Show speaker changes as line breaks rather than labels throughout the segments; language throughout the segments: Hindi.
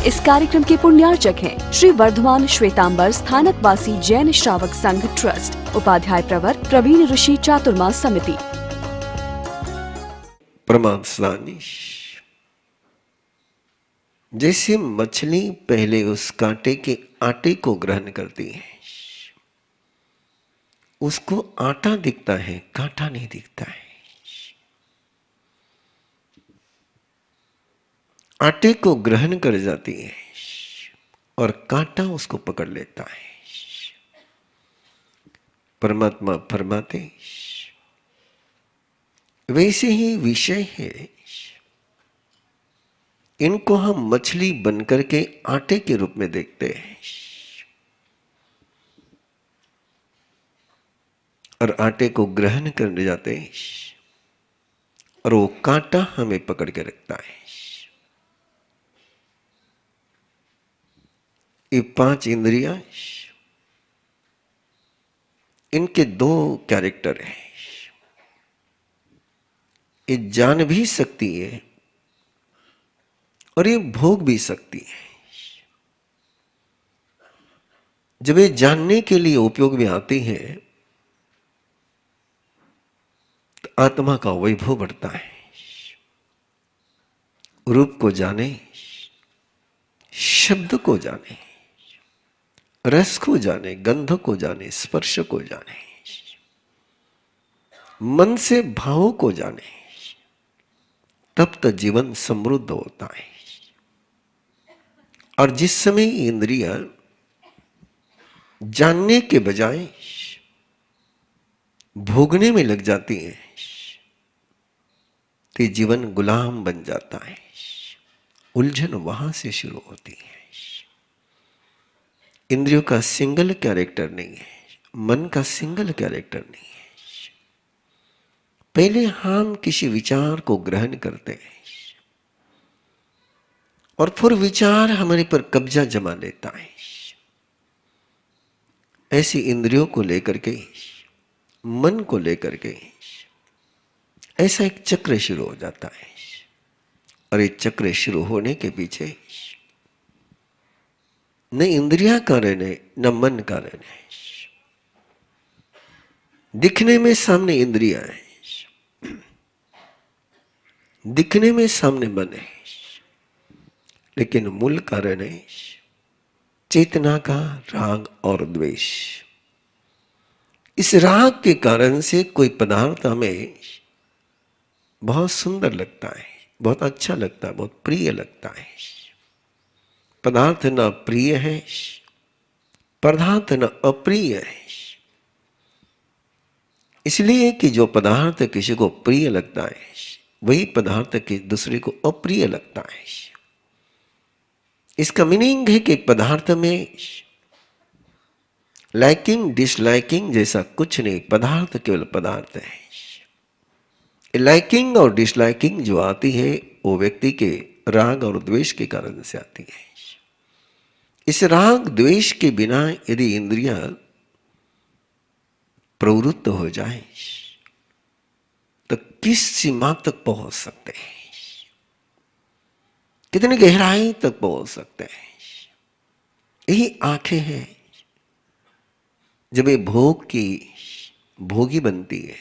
इस कार्यक्रम के पुण्यार्चक हैं श्री वर्धमान श्वेतांबर स्थानकवासी जैन श्रावक संघ ट्रस्ट, उपाध्याय प्रवर प्रवीण ऋषि चातुर्मास समिति।
प्रमाद स्नान। जैसे मछली पहले उस कांटे के आटे को ग्रहण करती है, उसको आटा दिखता है, कांटा नहीं दिखता है। आटे को ग्रहण कर जाती है और कांटा उसको पकड़ लेता है। परमात्मा फरमाते वैसे ही विषय है, इनको हम मछली बनकर के आटे के रूप में देखते हैं और आटे को ग्रहण करने जाते हैं और वो कांटा हमें पकड़ के रखता है। ये 5 इंद्रियां, इनके 2 कैरेक्टर हैं। ये जान भी सकती है और ये भोग भी सकती है। जब ये जानने के लिए उपयोग में आती है तो आत्मा का वैभव बढ़ता है। रूप को जाने, शब्द को जाने, रस को जाने, गंध को जाने, स्पर्श को जाने, मन से भावों को जाने, तब तक जीवन समृद्ध होता है। और जिस समय इंद्रियां जानने के बजाय भोगने में लग जाती हैं तो जीवन गुलाम बन जाता है। उलझन वहां से शुरू होती है। इंद्रियों का सिंगल कैरेक्टर नहीं है, मन का सिंगल कैरेक्टर नहीं है। पहले हम किसी विचार को ग्रहण करते हैं और फिर विचार हमारे पर कब्जा जमा लेता है। ऐसी इंद्रियों को लेकर के, मन को लेकर के ऐसा एक चक्र शुरू हो जाता है। और ये चक्र शुरू होने के पीछे न इंद्रियां कारण है, न मन कारण है। दिखने में सामने इंद्रियां हैं, दिखने में सामने मन है, लेकिन मूल कारण है चेतना का राग और द्वेष। इस राग के कारण से कोई पदार्थ हमें बहुत सुंदर लगता है, बहुत अच्छा लगता है, बहुत प्रिय लगता है। पदार्थ न प्रिय है, पदार्थ न अप्रिय है। इसलिए कि जो पदार्थ किसी को प्रिय लगता है वही पदार्थ के दूसरे को अप्रिय लगता है। इसका मीनिंग है कि पदार्थ में लाइकिंग डिसलाइकिंग जैसा कुछ नहीं, पदार्थ केवल पदार्थ है। लाइकिंग और डिसलाइकिंग जो आती है वो व्यक्ति के राग और द्वेष के कारण से आती है। इस राग द्वेष के बिना यदि इंद्रियां प्रवृत्त हो जाए तो किस सीमा तक पहुंच सकते हैं, कितनी गहराई तक पहुंच सकते हैं। यही आंखें हैं। जब ये भोग की भोगी बनती है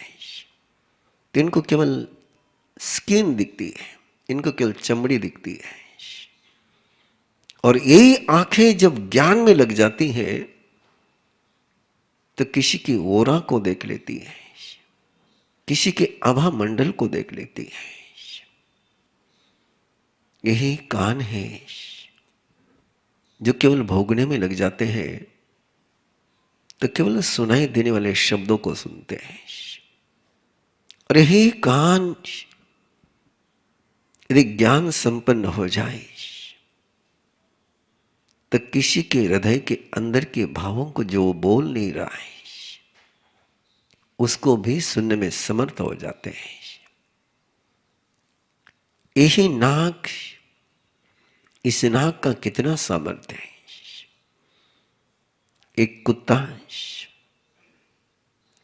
तो इनको केवल स्किन दिखती है, इनको केवल चमड़ी दिखती है। और यही आंखें जब ज्ञान में लग जाती है तो किसी की ओरा को देख लेती है, किसी के आभा मंडल को देख लेती है। यही कान है जो केवल भोगने में लग जाते हैं तो केवल सुनाई देने वाले शब्दों को सुनते हैं। और यही कान यदि ज्ञान संपन्न हो जाए तो किसी के हृदय के अंदर के भावों को जो बोल नहीं रहा है उसको भी सुनने में समर्थ हो जाते हैं। यही नाक, इस नाक का कितना सामर्थ्य है। एक कुत्ता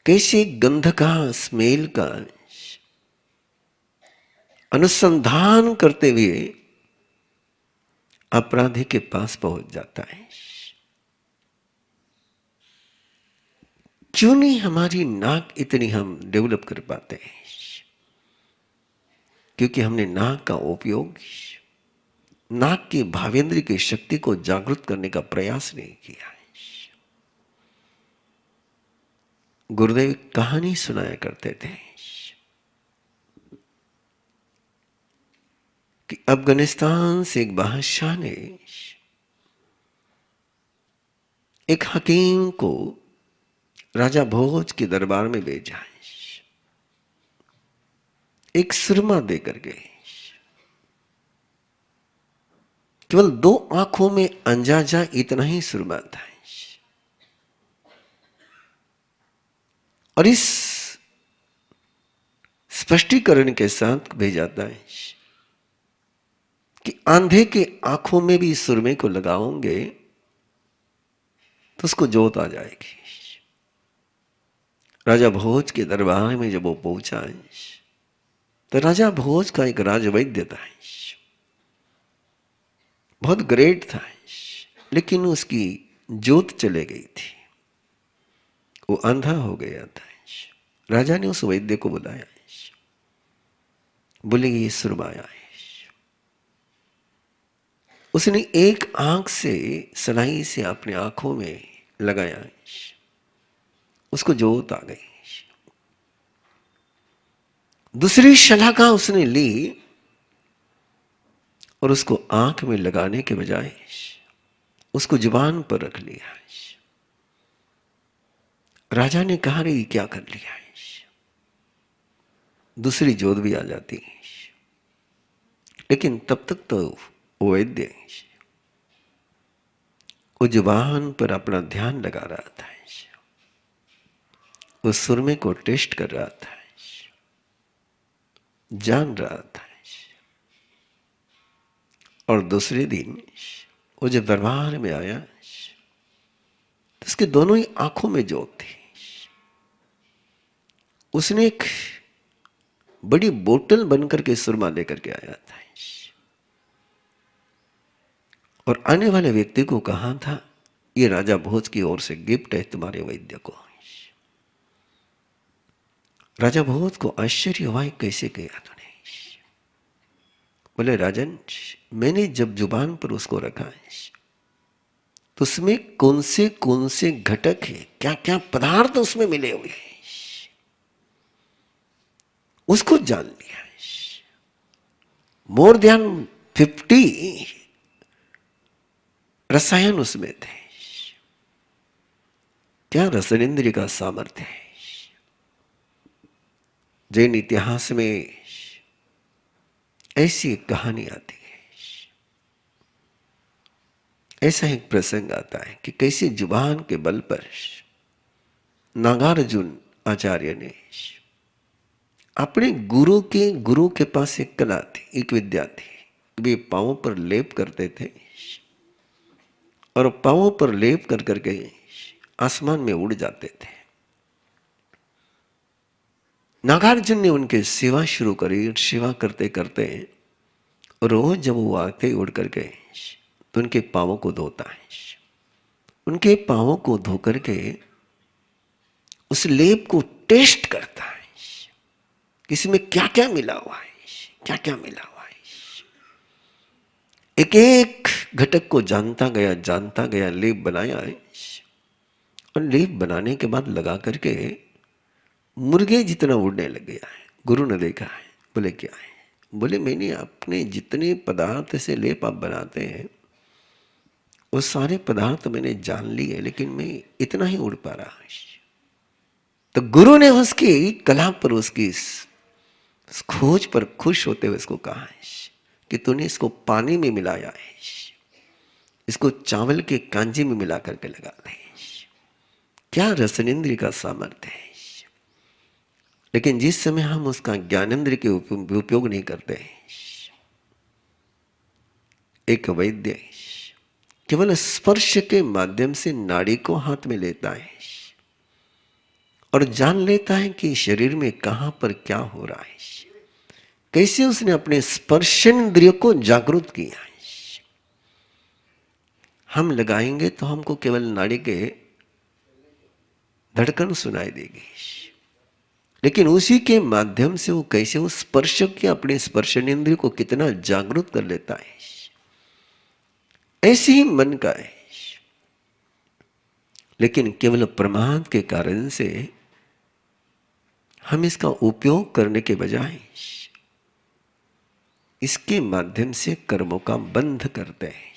कैसे गंध का, स्मेल का अनुसंधान करते हुए अपराधी के पास पहुंच जाता है। क्यों नहीं हमारी नाक इतनी हम डेवलप कर पाते हैं? क्योंकि हमने नाक का उपयोग नाक की भावेंद्र की शक्ति को जागृत करने का प्रयास नहीं किया है। गुरुदेव कहानी सुनाया करते थे कि अफगानिस्तान से एक बादशाह ने एक हकीम को राजा भोज के दरबार में भेजा, एक सुरमा देकर के। केवल 2 आंखों में अंजाजा इतना ही सुरमा था, और इस स्पष्टीकरण के साथ भेजा था कि आंधे के आंखों में भी सुरमे को लगाओगे तो उसको जोत आ जाएगी। राजा भोज के दरबार में जब वो पहुंचा तो राजा भोज का एक राजवैद्य था, बहुत ग्रेट था, लेकिन उसकी जोत चले गई थी, वो अंधा हो गया था। राजा ने उस वैद्य को बुलाया, बोले ये सुरमाया है। उसने एक आंख से सलाई से अपने आंखों में लगाया, उसको जोत आ गई। दूसरी शलाका उसने ली और उसको आंख में लगाने के बजाय उसको जुबान पर रख लिया। राजा ने कहा रे क्या कर लिया है? दूसरी जोत भी आ जाती है, लेकिन तब तक तो वो वैद्य वो जुबान पर अपना ध्यान लगा रहा था, उस सुरमे को टेस्ट कर रहा था, जान रहा था। और दूसरे दिन वो जब दरबार में आया तो उसके दोनों ही आंखों में जोत थी। उसने एक बड़ी बोतल बनकर के सुरमा लेकर के आया था और आने वाले व्यक्ति को कहा था ये राजा भोज की ओर से गिफ्ट है तुम्हारे वैद्य को। राजा भोज को आश्चर्य हुआ कैसे किया तूने? बोले राजन मैंने जब जुबान पर उसको रखा है तो उसमें कौन से घटक है, क्या क्या पदार्थ उसमें मिले हुए हैं उसको जान लिया। मोर देन 50 रसायन उसमें थे। क्या रसनेन्द्रिय का सामर्थ्य है। जैन इतिहास में ऐसी एक कहानी आती है, ऐसा एक प्रसंग आता है कि कैसे जुबान के बल पर नागार्जुन आचार्य ने अपने गुरु के पास एक कला थी, एक विद्या थी, वे पांवों पर लेप करते थे और पांवों पर लेप कर करके आसमान में उड़ जाते थे। नागार्जुन ने उनके सेवा शुरू करी। सेवा करते करते रोज जब वो आते उड़ करके तो उनके पांवों को धोता है। उनके पांवों को धो करके उस लेप को टेस्ट करता है कि इसमें क्या क्या मिला हुआ है, क्या क्या मिला हुआ है। एक एक घटक को जानता गया, लेप बनाया है और लेप बनाने के बाद लगा करके मुर्गे जितना उड़ने लग गया है। गुरु ने देखा है, बोले क्या है? बोले मैंने अपने जितने पदार्थ से लेप आप बनाते हैं वो सारे पदार्थ मैंने जान लिए, लेकिन मैं इतना ही उड़ पा रहा है। तो गुरु ने उसकी कला पर, उसकी खोज पर खुश होते हुए उसको कहा है कि तूने इसको पानी में मिलाया है, इसको चावल के कांजी में मिला करके लगा दे। क्या रसनेन्द्रिय का सामर्थ्य है। लेकिन जिस समय हम उसका ज्ञानेन्द्रिय के उपयोग नहीं करते, एक वैद्य केवल स्पर्श के माध्यम से नाड़ी को हाथ में लेता है और जान लेता है कि शरीर में कहां पर क्या हो रहा है, कैसे उसने अपने स्पर्शेंद्रिय को जागृत किया है। हम लगाएंगे तो हमको केवल नाड़ी के धड़कन सुनाई देगी, लेकिन उसी के माध्यम से वो कैसे उस स्पर्श के अपने स्पर्शनेंद्रिय को कितना जागरूक कर लेता है। ऐसे ही मन का है, लेकिन केवल प्रमाद के कारण से हम इसका उपयोग करने के बजाय इसके माध्यम से कर्मों का बंध करते हैं,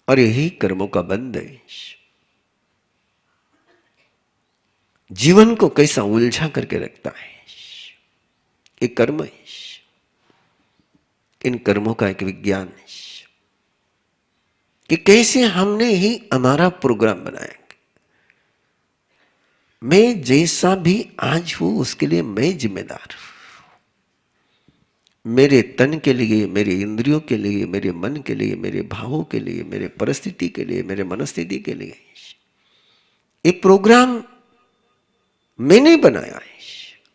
और यही कर्मों का बंध है जीवन को कैसा उलझा करके रखता है। ये कर्म है, इन कर्मों का एक विज्ञान है कि कैसे हमने ही हमारा प्रोग्राम बनाया। मैं जैसा भी आज हूं उसके लिए मैं जिम्मेदार हूं। मेरे तन के लिए, मेरे इंद्रियों के लिए, मेरे मन के लिए, मेरे भावों के लिए, मेरे परिस्थिति के लिए, मेरे मनस्थिति के लिए ये प्रोग्राम मैंने बनाया है,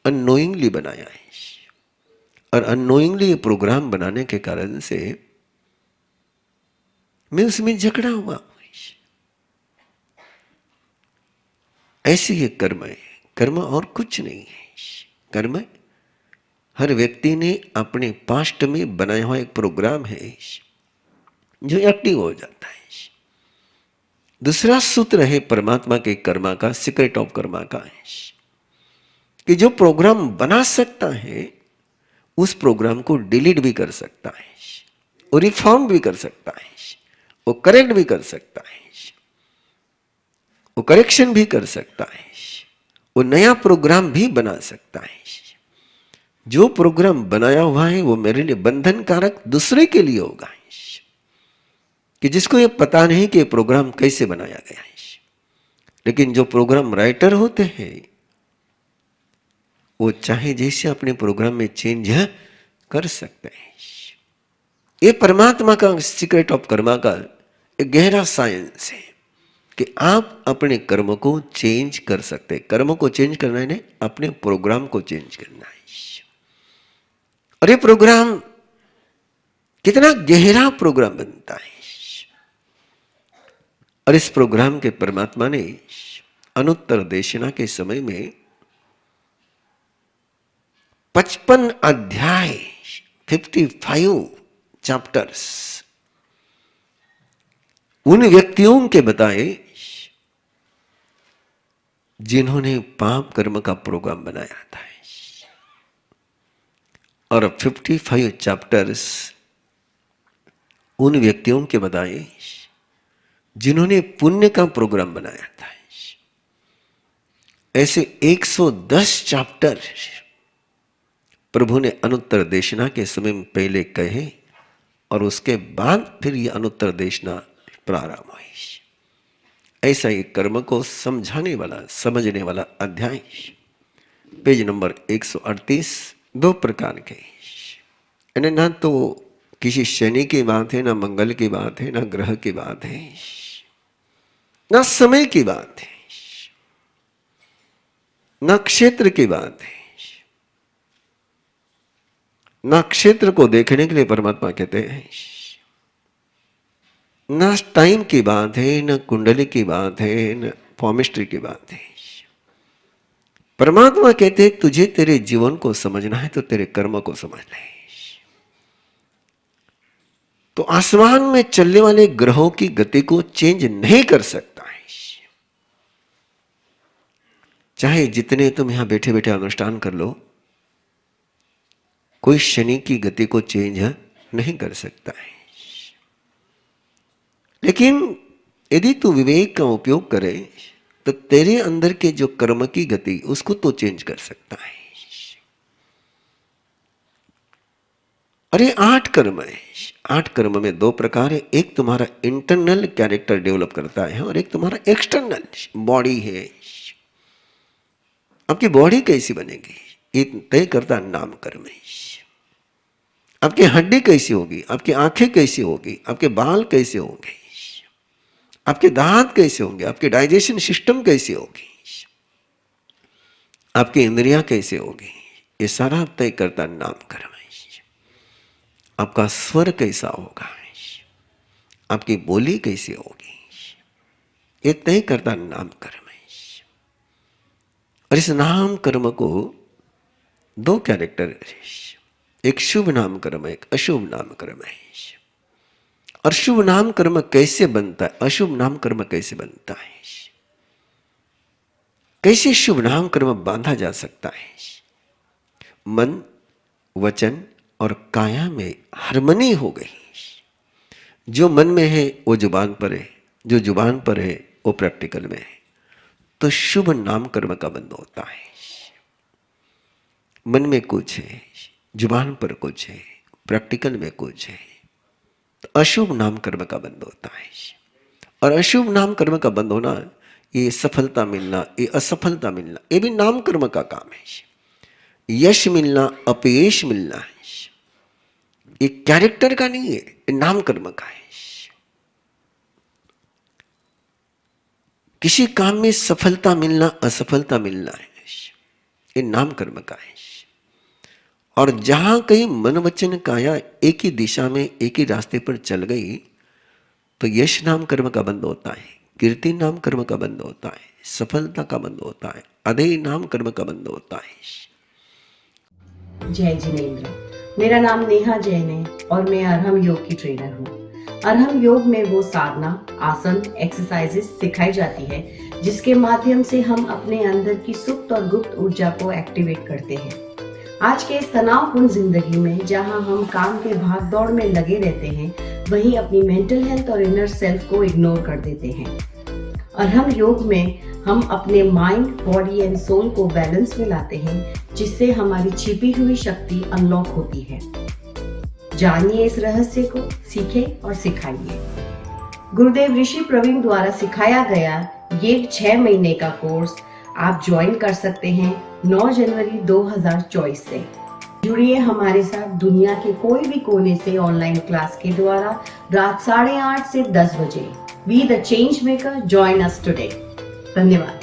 अननोइंगली बनाया है। और अननोइंगली ये प्रोग्राम बनाने के कारण से मैं उसमें झगड़ा हुआ। ऐसे ये कर्म है, कर्म और कुछ नहीं है। कर्म हर व्यक्ति ने अपने पास्ट में बनाया हुआ एक प्रोग्राम है जो एक्टिव हो जाता है। दूसरा सूत्र है परमात्मा के कर्मा का, सीक्रेट ऑफ कर्मा का है कि जो प्रोग्राम बना सकता है उस प्रोग्राम को डिलीट भी कर सकता है, वो रिफॉर्म भी कर सकता है, वो करेक्ट भी कर सकता है, वो करेक्शन भी कर सकता है, वो नया प्रोग्राम भी बना सकता है। जो प्रोग्राम बनाया हुआ है वो मेरे लिए बंधन कारक दूसरे के लिए होगा कि जिसको ये पता नहीं कि ये प्रोग्राम कैसे बनाया गया है। लेकिन जो प्रोग्राम राइटर होते हैं वो चाहे जैसे अपने प्रोग्राम में चेंज कर सकते हैं। ये परमात्मा का सीक्रेट ऑफ कर्मा का एक गहरा साइंस है कि आप अपने कर्म को चेंज कर सकते हैं। कर्म को चेंज करना है, अपने प्रोग्राम को चेंज करना है। और ये प्रोग्राम कितना गहरा प्रोग्राम बनता है। और इस प्रोग्राम के परमात्मा ने अनुत्तर देशना के समय में 55 अध्याय, 55 चैप्टर्स उन व्यक्तियों के बताए जिन्होंने पाप कर्म का प्रोग्राम बनाया था, और 55 चैप्टर्स उन व्यक्तियों के बताए जिन्होंने पुण्य का प्रोग्राम बनाया था। ऐसे 110 चैप्टर प्रभु ने अनुत्तर देशना के समय में पहले कहे, और उसके बाद फिर ये अनुत्तर देशना प्रारंभ हुई। ऐसा ही कर्म को समझाने वाला, समझने वाला अध्याय पेज नंबर 138 दो प्रकार के, यानी ना तो किसी शनि की बात है, ना मंगल की बात है, ना ग्रह की बात है, ना समय की बात है, ना क्षेत्र की बात है। ना क्षेत्र को देखने के लिए परमात्मा कहते हैं, ना टाइम की बात है, ना कुंडली की बात है, ना फॉर्मिस्ट्री की बात है। परमात्मा कहते हैं तुझे तेरे जीवन को समझना है तो तेरे कर्म को समझ ले। तो आसमान में चलने वाले ग्रहों की गति को चेंज नहीं कर सकता है। चाहे जितने तुम यहां बैठे बैठे अनुष्ठान कर लो, कोई शनि की गति को चेंज नहीं कर सकता है। लेकिन यदि तू विवेक का उपयोग करे तो तेरे अंदर के जो कर्म की गति उसको तो चेंज कर सकता है। अरे 8 कर्म है, 8 कर्म में 2 प्रकार है। एक तुम्हारा इंटरनल कैरेक्टर डेवलप करता है और एक तुम्हारा एक्सटर्नल बॉडी है। आपकी बॉडी कैसी बनेगी ये तय करता नाम कर्म है। आपकी हड्डी कैसी होगी, आपकी आंखें कैसी होगी, आपके बाल कैसे होंगे, आपके दांत कैसे होंगे, आपके डाइजेशन सिस्टम कैसी होगी, आपकी इंद्रियां कैसे होगी, ये सारा तय करता नाम कर्म है। आपका स्वर कैसा होगा, आपकी बोली कैसी होगी, ये तय करता नाम कर्म है। और इस नाम कर्म को दो कैरेक्टर है, एक शुभ नाम कर्म है, एक अशुभ नाम कर्म है। और शुभ नाम कर्म कैसे बनता है, अशुभ नाम कर्म कैसे बनता है, कैसे शुभ नाम कर्म बांधा जा सकता है। मन, वचन और काया में हार्मनी हो गई। जो मन में है वो जुबान पर है, जो जुबान पर है वो प्रैक्टिकल में है, तो शुभ नाम कर्म का बंध होता है। मन में कुछ है, जुबान पर कुछ है, प्रैक्टिकल में कुछ है, तो अशुभ नाम कर्म का बंध होता है। और अशुभ नाम कर्म का बंद होना, ये सफलता मिलना, ये असफलता मिलना, ये भी नाम कर्म का काम है। यश मिलना, अपयश मिलना है, ये कैरेक्टर का नहीं है, ये नाम कर्म का है। किसी काम में सफलता मिलना, असफलता मिलना है, ये नाम कर्म का है। और जहां कहीं मन वचन काया एक ही दिशा में, एक ही रास्ते पर चल गई, तो यश नाम कर्म का बंद होता है, कीर्ति नाम कर्म का बंद होता है, सफलता का बंद होता है, अधेय नाम कर्म का बंद होता है।
जय जिनेंद्र। मेरा नाम नेहा जैन है और मैं अरहम योग की ट्रेनर हूँ। अरहम योग में वो साधना, आसन, एक्सरसाइजेस सिखाई जाती है जिसके माध्यम से हम अपने अंदर की सुप्त और गुप्त ऊर्जा को एक्टिवेट करते हैं। आज के इस तनावपूर्ण जिंदगी में जहाँ हम काम के भाग दौड़ में लगे रहते हैं, वहीं अपनी मेंटल हेल्थ और इनर सेल्फ को इग्नोर कर देते हैं। अरहम योग में हम अपने माइंड, बॉडी एंड सोल को बैलेंस में लाते हैं, जिससे हमारी छिपी हुई शक्ति अनलॉक होती है। जानिए इस रहस्य को, सीखें और सिखाइए। गुरुदेव ऋषि प्रवीण द्वारा सिखाया गया ये 6 महीने का कोर्स आप ज्वाइन कर सकते हैं 9 जनवरी 2024 से। जुड़िए हमारे साथ दुनिया के कोई भी कोने से ऑनलाइन क्लास के द्वारा रात 8:30 से 10 बजे। Be the change maker, join us today. धन्यवाद।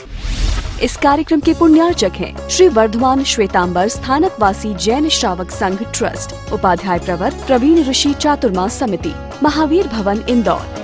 इस कार्यक्रम के पुण्यार्चक हैं श्री वर्धमान श्वेतांबर स्थानकवासी जैन श्रावक संघ ट्रस्ट, उपाध्याय प्रवर प्रवीण ऋषि चातुर्मास समिति, महावीर भवन, इंदौर।